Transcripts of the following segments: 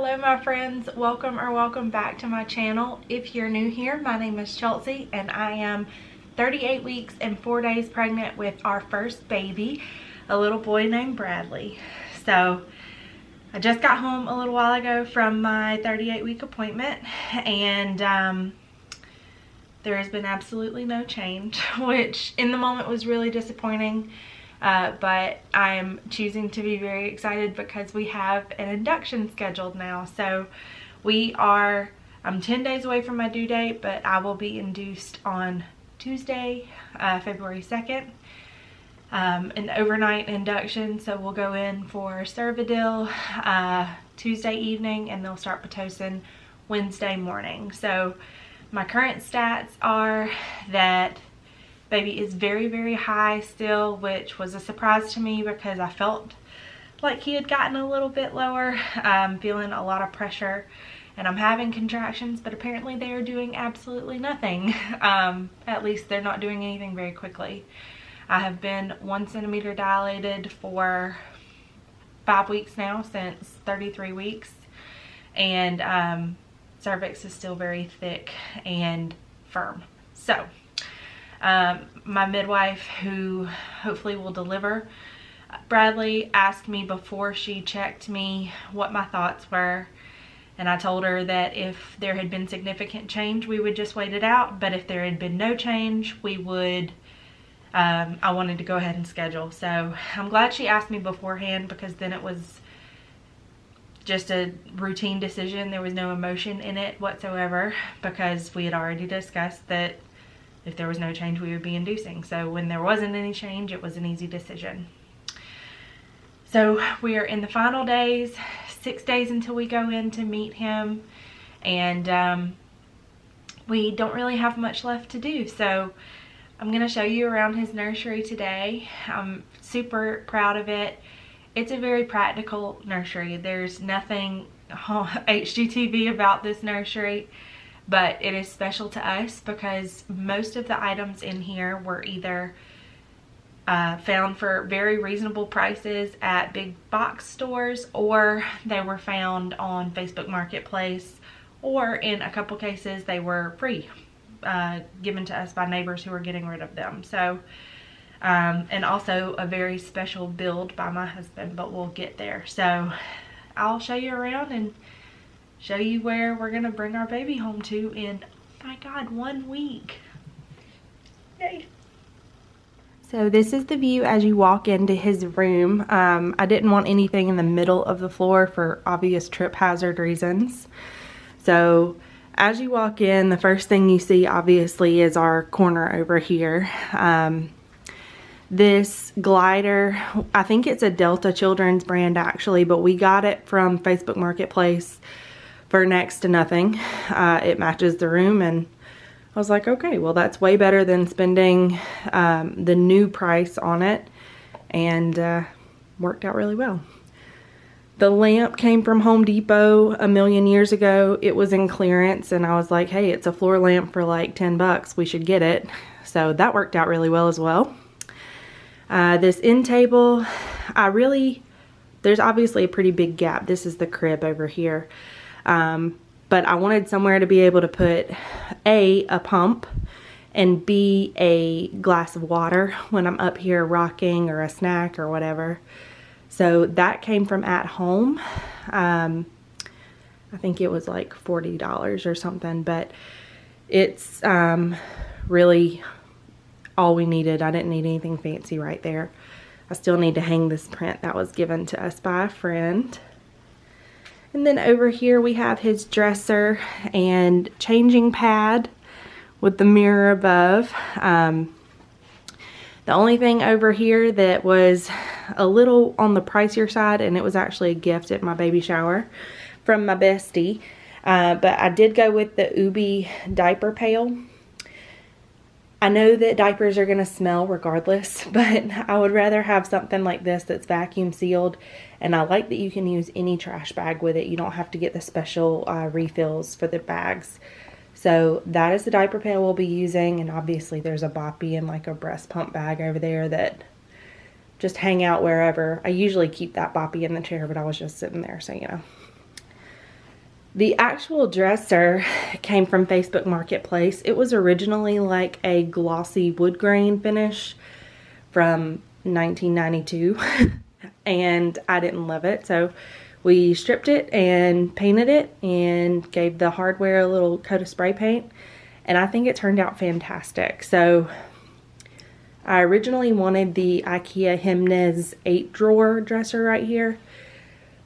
Hello my friends, welcome back to my channel. If you're new here, my name is Chelsea and I am 38 weeks and 4 days pregnant with our first baby, a little boy named Bradley. So I just got home a little while ago from my 38-week appointment, and there has been absolutely no change, which in the moment was really disappointing. But I'm choosing to be very excited because we have an induction scheduled now. So I'm 10 days away from my due date, but I will be induced on Tuesday, February 2nd. An overnight induction, so we'll go in for Cervidil Tuesday evening, and they'll start Pitocin Wednesday morning. So my current stats are that baby is very, very high still, which was a surprise to me because I felt like he had gotten a little bit lower. I'm feeling a lot of pressure and I'm having contractions, but apparently they are doing absolutely nothing. At least they're not doing anything very quickly. I have been 1 centimeter dilated for 5 weeks now, since 33 weeks, and cervix is still very thick and firm. So my midwife, who hopefully will deliver Bradley, asked me before she checked me what my thoughts were, and I told her that if there had been significant change, we would just wait it out, but if there had been no change, we would I wanted to go ahead and schedule. So I'm glad she asked me beforehand, because then it was just a routine decision. There was no emotion in it whatsoever, because we had already discussed that if there was no change, we would be inducing. So when there wasn't any change, it was an easy decision. So we are in the final days, 6 days until we go in to meet him, and we don't really have much left to do. So I'm going to show you around his nursery today. I'm super proud of it. It's a very practical nursery. There's nothing HGTV about this nursery, but it is special to us because most of the items in here were either found for very reasonable prices at big box stores, or they were found on Facebook Marketplace, or in a couple cases they were free, given to us by neighbors who were getting rid of them. So and also a very special build by my husband, but we'll get there. So I'll show you around and show you where we're gonna bring our baby home to in, oh my God, 1 week. Yay. So this is the view as you walk into his room. I didn't want anything in the middle of the floor for obvious trip hazard reasons. So as you walk in, the first thing you see obviously is our corner over here. This glider, I think it's a Delta Children's brand actually, but we got it from Facebook Marketplace for next to nothing. It matches the room, and I was like, okay, well that's way better than spending the new price on it, and worked out really well. The lamp came from Home Depot a million years ago. It was in clearance, and I was like, hey, it's a floor lamp for like 10 bucks. We should get it. So that worked out really well as well. This end table, there's obviously a pretty big gap. This is the crib over here. But I wanted somewhere to be able to put a pump, and B, a glass of water when I'm up here rocking, or a snack or whatever. So that came from At Home. I think it was like $40 or something, but it's really all we needed. I didn't need anything fancy right there. I still need to hang this print that was given to us by a friend. And then over here we have his dresser and changing pad with the mirror above. The only thing over here that was a little on the pricier side, and it was actually a gift at my baby shower from my bestie, but I did go with the Ubi diaper pail. I know that diapers are going to smell regardless, but I would rather have something like this that's vacuum sealed, and I like that you can use any trash bag with it. You don't have to get the special refills for the bags. So that is the diaper pail we'll be using, and obviously there's a boppy and like a breast pump bag over there that just hang out wherever. I usually keep that boppy in the chair, but I was just sitting there, so you know. The actual dresser came from Facebook Marketplace. It was originally like a glossy wood grain finish from 1992 and I didn't love it, so we stripped it and painted it and gave the hardware a little coat of spray paint, and I think it turned out fantastic. So I originally wanted the IKEA Hemnes 8-drawer dresser right here,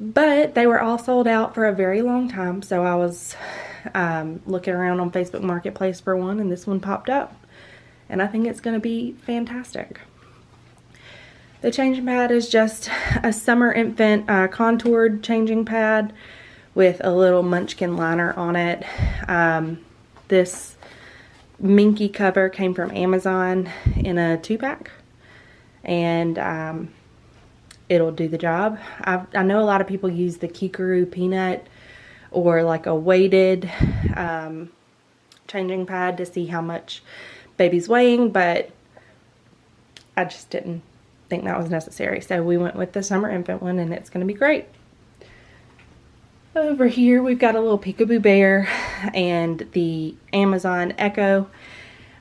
but they were all sold out for a very long time, so I was looking around on Facebook Marketplace for one, and this one popped up, and I think it's going to be fantastic. The changing pad is just a summer infant contoured changing pad with a little munchkin liner on it. This minky cover came from Amazon in a 2-pack, and it'll do the job. I know a lot of people use the Kikuru peanut or like a weighted changing pad to see how much baby's weighing, but I just didn't think that was necessary, so we went with the summer infant one, and it's going to be great. Over here we've got a little peekaboo bear and the Amazon Echo.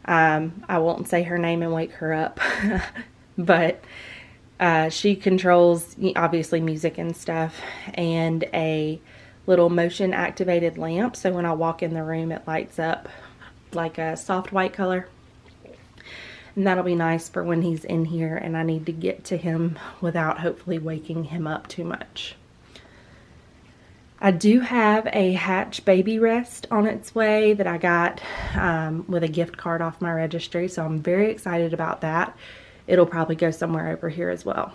I won't say her name and wake her up but she controls obviously music and stuff, and a little motion activated lamp, so when I walk in the room it lights up like a soft white color. And that'll be nice for when he's in here and I need to get to him without hopefully waking him up too much. I do have a Hatch baby rest on its way that I got with a gift card off my registry, so I'm very excited about that. It'll probably go somewhere over here as well.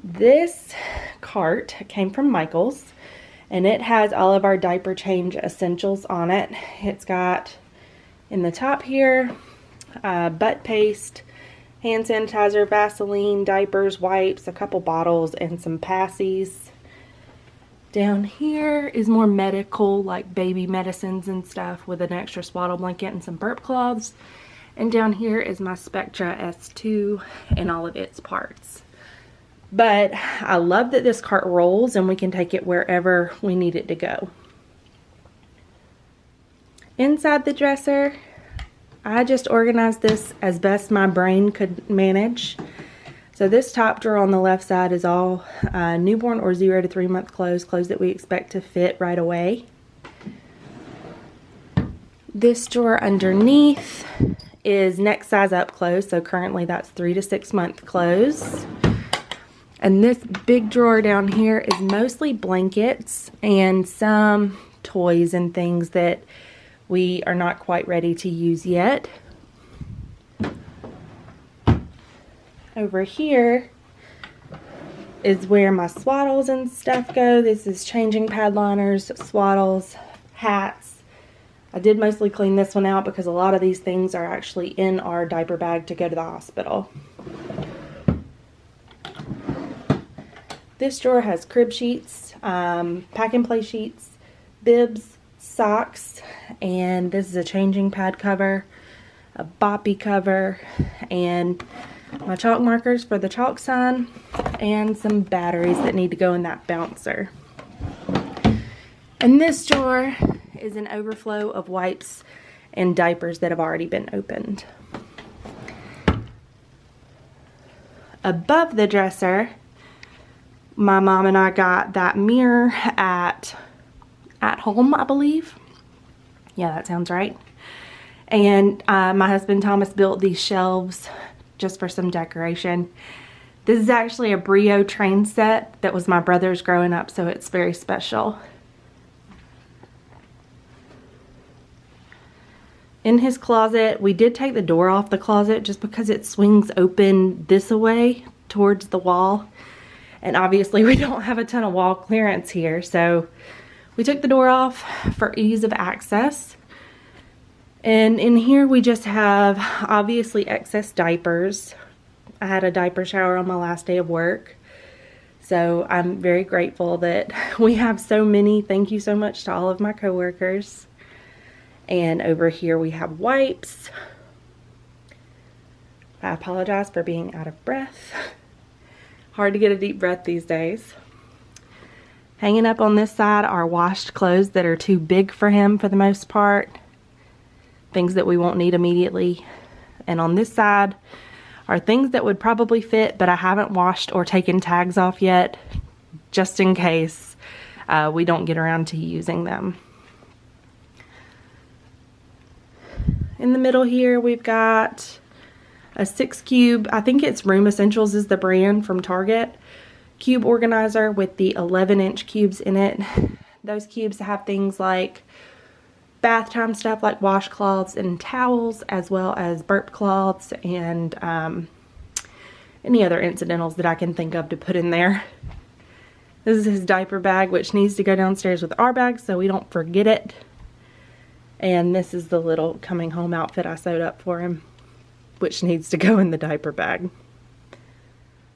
This cart came from Michael's, and it has all of our diaper change essentials on it. It's got in the top here butt paste, hand sanitizer, Vaseline, diapers, wipes, a couple bottles, and some passies. Down here is more medical, like baby medicines and stuff, with an extra swaddle blanket and some burp cloths. And down here is my Spectra S2 and all of its parts. But I love that this cart rolls and we can take it wherever we need it to go. Inside the dresser, I just organized this as best my brain could manage. So this top drawer on the left side is all newborn or 0 to 3 month clothes that we expect to fit right away. This drawer underneath is next size up clothes, so currently that's 3 to 6 month clothes. And this big drawer down here is mostly blankets and some toys and things that we are not quite ready to use yet. Over here is where my swaddles and stuff go. This is changing pad liners, swaddles, hats. I did mostly clean this one out because a lot of these things are actually in our diaper bag to go to the hospital. This drawer has crib sheets, pack and play sheets, bibs, socks, and this is a changing pad cover, a boppy cover, and my chalk markers for the chalk sign, and some batteries that need to go in that bouncer. And this drawer is an overflow of wipes and diapers that have already been opened. Above the dresser, my mom and I got that mirror at home, I believe. Yeah, that sounds right. And my husband Thomas built these shelves just for some decoration. This is actually a Brio train set that was my brother's growing up, so it's very special. In his closet, we did take the door off the closet just because it swings open this way towards the wall. And obviously we don't have a ton of wall clearance here, so we took the door off for ease of access. And in here we just have obviously excess diapers. I had a diaper shower on my last day of work, so I'm very grateful that we have so many. Thank you so much to all of my coworkers. And over here we have wipes. I apologize for being out of breath. Hard to get a deep breath these days. Hanging up on this side are washed clothes that are too big for him for the most part. Things that we won't need immediately. And on this side are things that would probably fit, but I haven't washed or taken tags off yet, just in case we don't get around to using them. In the middle here, we've got a 6 cube, I think it's Room Essentials is the brand from Target, cube organizer with the 11-inch cubes in it. Those cubes have things like bath time stuff like washcloths and towels, as well as burp cloths and any other incidentals that I can think of to put in there. This is his diaper bag, which needs to go downstairs with our bag so we don't forget it. And this is the little coming home outfit I sewed up for him, which needs to go in the diaper bag.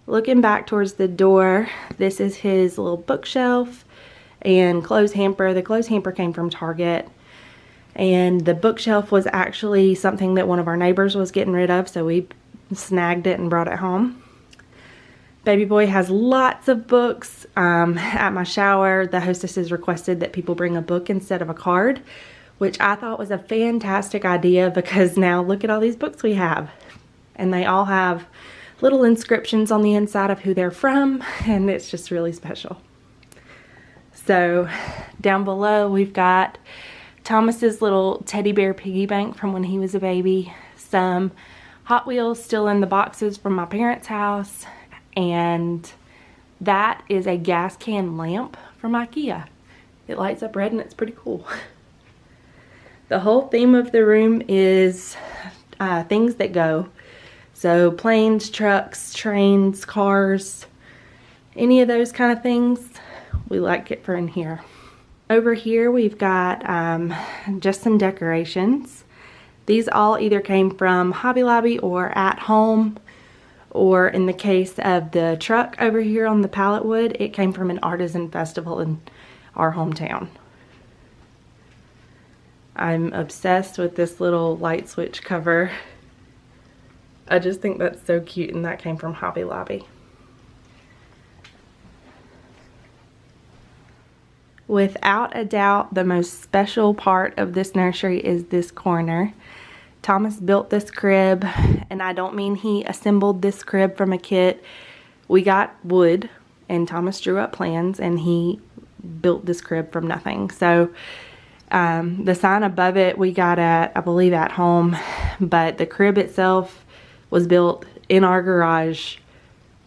Looking back towards the door, this is his little bookshelf and clothes hamper. The clothes hamper came from Target, and the bookshelf was actually something that one of our neighbors was getting rid of, so we snagged it and brought it home. Baby boy has lots of books. At my shower, the hostesses requested that people bring a book instead of a card, which I thought was a fantastic idea because now look at all these books we have. And they all have little inscriptions on the inside of who they're from, and it's just really special. So down below we've got Thomas's little teddy bear piggy bank from when he was a baby, some Hot Wheels still in the boxes from my parents' house, and that is a gas can lamp from IKEA. It lights up red and it's pretty cool. The whole theme of the room is things that go. So planes, trucks, trains, cars, any of those kind of things, we like it for in here. Over here we've got just some decorations. These all either came from Hobby Lobby or at home, or in the case of the truck over here on the pallet wood, it came from an artisan festival in our hometown. I'm obsessed with this little light switch cover. I just think that's so cute, and that came from Hobby Lobby. Without a doubt, the most special part of this nursery is this corner. Thomas built this crib, and I don't mean he assembled this crib from a kit. We got wood, and Thomas drew up plans, and he built this crib from nothing. So the sign above it we got at, I believe, at home, but the crib itself was built in our garage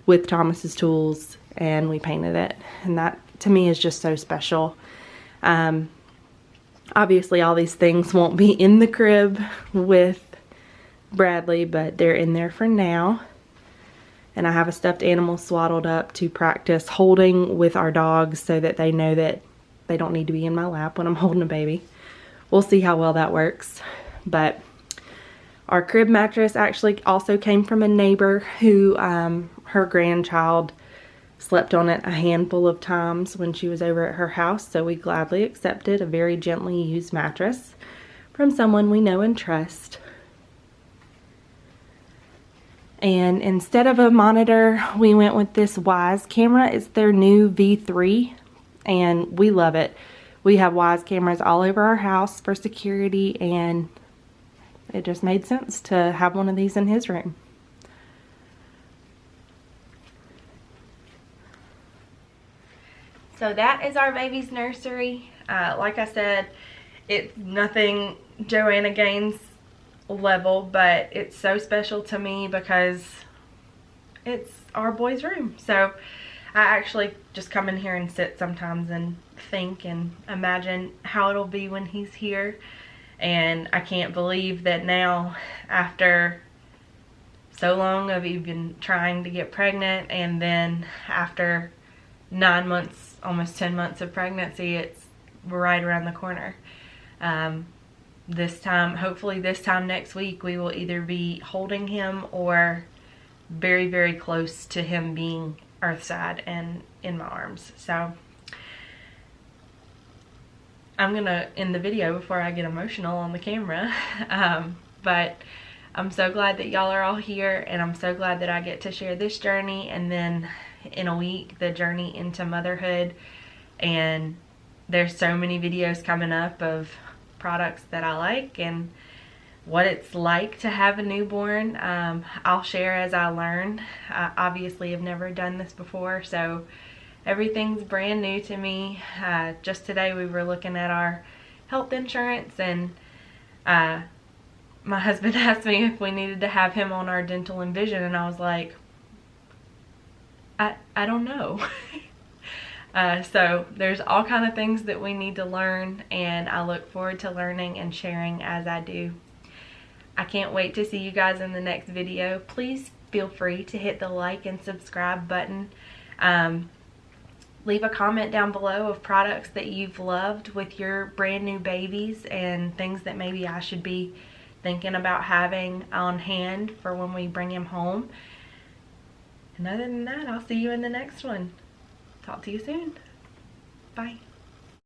with Thomas's tools, and we painted it, and that to me is just so special. Obviously all these things won't be in the crib with Bradley, but they're in there for now. And I have a stuffed animal swaddled up to practice holding with our dogs so that they know that they don't need to be in my lap when I'm holding a baby. We'll see how well that works. But our crib mattress actually also came from a neighbor who her grandchild slept on it a handful of times when she was over at her house, so we gladly accepted a very gently used mattress from someone we know and trust. And instead of a monitor, we went with this Wise camera. It's their new V3, and we love it. We have Wise cameras all over our house for security, and it just made sense to have one of these in his room. So that is our baby's nursery. Like I said, it's nothing Joanna Gaines level, but it's so special to me because it's our boy's room. So I actually just come in here and sit sometimes and think and imagine how it'll be when he's here. And I can't believe that now, after so long of even trying to get pregnant, and then after 9 months, almost 10 months of pregnancy, it's right around the corner. This time, hopefully this time next week, we will either be holding him or very, very close to him being earthside and in my arms. So I'm gonna end the video before I get emotional on the camera. But I'm so glad that y'all are all here, and I'm so glad that I get to share this journey, and then in a week the journey into motherhood. and there's so many videos coming up of products that I like and what it's like to have a newborn. I'll share as I learn. I obviously have never done this before, so everything's brand new to me. Just today we were looking at our health insurance, and my husband asked me if we needed to have him on our dental and vision, and I was like, I don't know. So there's all kind of things that we need to learn, and I look forward to learning and sharing as I do. I can't wait to see you guys in the next video. Please feel free to hit the like and subscribe button. Leave a comment down below of products that you've loved with your brand new babies and things that maybe I should be thinking about having on hand for when we bring him home. And other than that, I'll see you in the next one. Talk to you soon. Bye.